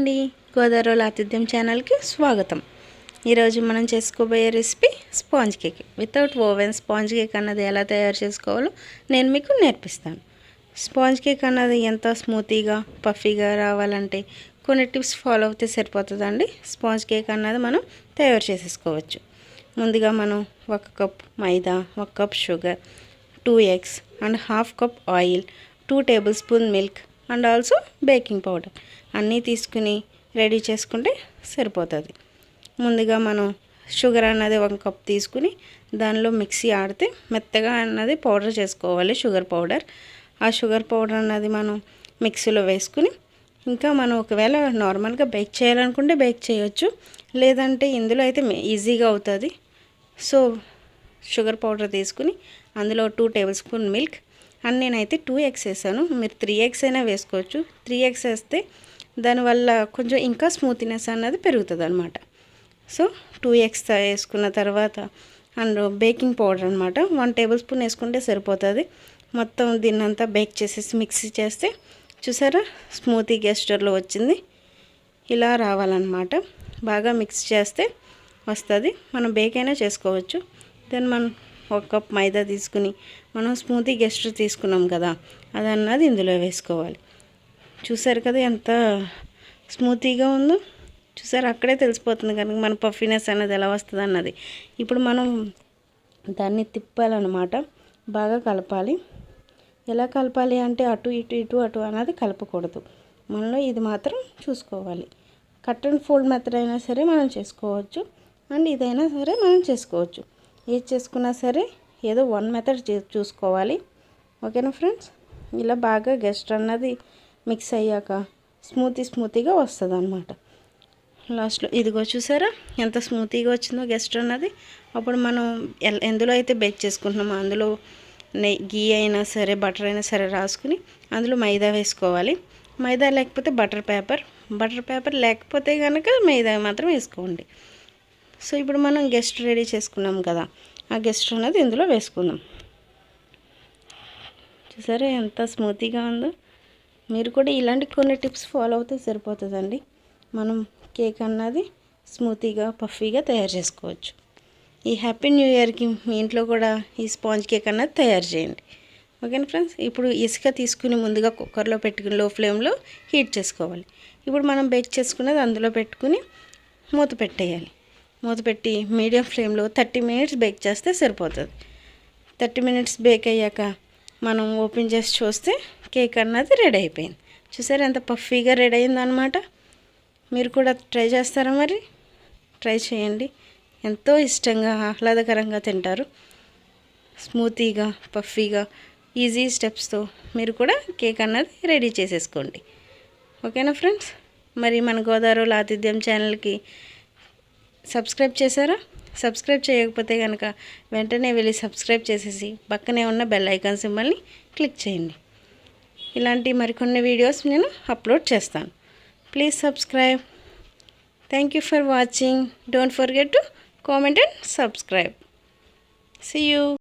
అండి, గోదావరి ఆతిథ్యం ఛానల్కి స్వాగతం. ఈరోజు మనం చేసుకోబోయే recipe sponge cake. Without oven sponge cake అన్నది ఎలా తయారు చేసుకోవాలో నేను మీకు నేర్పిస్తాను. స్పాంజ్ కేక్ అన్నది ఎంత స్మూతీగా పఫీగా రావాలంటే కొన్ని టిప్స్ ఫాలో అవుతే సరిపోతుందండి. స్పాంజ్ కేక్ అన్నది మనం తయారు చేసేసుకోవచ్చు. ముందుగా మనం 1 cup maida, 1 cup sugar, 2 eggs and half cup oil, 2 table spoon milk and also baking powder అన్నీ తీసుకుని రెడీ చేసుకుంటే సరిపోతుంది. ముందుగా మనం షుగర్ అన్నది 1 కప్ తీసుకుని దానిలో మిక్సీ ఆడితే మెత్తగా అన్నది పౌడర్ చేసుకోవాలి. షుగర్ పౌడర్, ఆ షుగర్ పౌడర్ అన్నది మనం మిక్సీలో వేసుకుని ఇంకా మనం ఒకవేళ నార్మల్గా బేక్ చేయాలనుకుంటే బేక్ చేయొచ్చు, లేదంటే ఇందులో అయితే ఈజీగా అవుతుంది. సో షుగర్ పౌడర్ తీసుకుని అందులో 2 టేబుల్ స్పూన్ మిల్క్ అండ్ నేనైతే 2 ఎగ్స్ వేసాను. మీరు 3 ఎగ్స్ అయినా వేసుకోవచ్చు. 3 ఎగ్స్ వేస్తే దానివల్ల కొంచెం ఇంకా స్మూత్నెస్ అన్నది పెరుగుతుంది అనమాట. సో 2 ఎగ్స్ వేసుకున్న తర్వాత అండ్ బేకింగ్ పౌడర్ అనమాట 1 టేబుల్ స్పూన్ వేసుకుంటే సరిపోతుంది. మొత్తం దీన్నంతా బేక్ చేసేసి మిక్సీ చేస్తే చూసారా స్మూతీ గెస్చర్లో వచ్చింది. ఇలా రావాలన్నమాట. బాగా మిక్స్ చేస్తే వస్తుంది. మనం బేక్ అయినా చేసుకోవచ్చు. దెన్ మనం 1 కప్ మైదా తీసుకుని మనం స్మూతీ గెస్చర్ తీసుకున్నాం కదా, అదన్నది ఇందులో వేసుకోవాలి. చూసారు కదా ఎంత స్మూతీగా ఉందో. చూసారు, అక్కడే తెలిసిపోతుంది కనుక మన పఫీనెస్ అన్నది ఎలా వస్తుంది అన్నది. ఇప్పుడు మనం దాన్ని తిప్పాలన్నమాట. బాగా కలపాలి. ఎలా కలపాలి అంటే అటు ఇటు అన్నది కలపకూడదు. మనలో ఇది మాత్రం చూసుకోవాలి. కట్ అండ్ ఫోల్డ్ మెథడ్ అయినా సరే మనం చేసుకోవచ్చు, అండ్ ఇదైనా సరే మనం చేసుకోవచ్చు. ఏది చేసుకున్నా సరే ఏదో 1 మెథడ్ చూసుకోవాలి. ఓకేనా ఫ్రెండ్స్? ఇలా బాగా గెస్ట్ అన్నది మిక్స్ అయ్యాక స్మూతీగా వస్తుంది అనమాట. లాస్ట్లో ఇదిగో చూసారా ఎంత స్మూతీగా వచ్చిందో గెస్ట్ అన్నది. అప్పుడు మనం ఎందులో అయితే బేక్ చేసుకుంటున్నామో అందులో గీ అయినా సరే బటర్ అయినా సరే రాసుకుని అందులో మైదా వేసుకోవాలి. మైదా లేకపోతే బటర్ పేపర్ లేకపోతే కనుక మైదా మాత్రం వేసుకోండి. సో ఇప్పుడు మనం గెస్ట్ రెడీ చేసుకున్నాం కదా, ఆ గెస్ట్ అన్నది ఇందులో వేసుకుందాం. చూసారా ఎంత స్మూతీగా ఉందో. మీరు కూడా ఇలాంటి కొన్ని టిప్స్ ఫాలో అవుతే సరిపోతుందండి. మనం కేక్ అన్నది స్మూతీగా పఫీగా తయారు చేసుకోవచ్చు. ఈ హ్యాపీ న్యూ ఇయర్కి మీ ఇంట్లో కూడా ఈ స్పాంజ్ కేక్ అన్నది తయారు చేయండి. ఓకేనా ఫ్రెండ్స్? ఇప్పుడు ఇసుక తీసుకుని ముందుగా కుక్కర్లో పెట్టుకుని లో ఫ్లేమ్లో హీట్ చేసుకోవాలి. ఇప్పుడు మనం బేక్ చేసుకున్నది అందులో పెట్టుకుని మూత పెట్టేయాలి. మూత పెట్టి మీడియం ఫ్లేమ్లో 30 మినిట్స్ బేక్ చేస్తే సరిపోతుంది. 30 మినిట్స్ బేక్ అయ్యాక మనం ఓపెన్ చేసి చూస్తే కేక్ అన్నది రెడీ అయిపోయింది. చూసారా ఎంత పఫీగా రెడీ అయిందనమాట. మీరు కూడా ట్రై చేస్తారా? మరి ట్రై చేయండి. ఎంతో ఇష్టంగా ఆహ్లాదకరంగా తింటారు. స్మూతీగా పఫీగా ఈజీ స్టెప్స్తో మీరు కూడా కేక్ అన్నది రెడీ చేసేసుకోండి. ఓకేనా ఫ్రెండ్స్? మరి మన గోదావరి ఆతిథ్యం ఛానల్కి సబ్స్క్రైబ్ చేశారా? సబ్స్క్రైబ్ చేయకపోతే కనుక వెంటనే వెళ్ళి సబ్స్క్రైబ్ చేసేసి పక్కనే ఉన్న బెల్ ఐకాన్ సింబల్ని క్లిక్ చేయండి. ఇలాంటి మరికొన్ని వీడియోస్ నేను అప్లోడ్ చేస్తాను. Please subscribe. Thank you for watching. Don't forget to comment and subscribe. See you.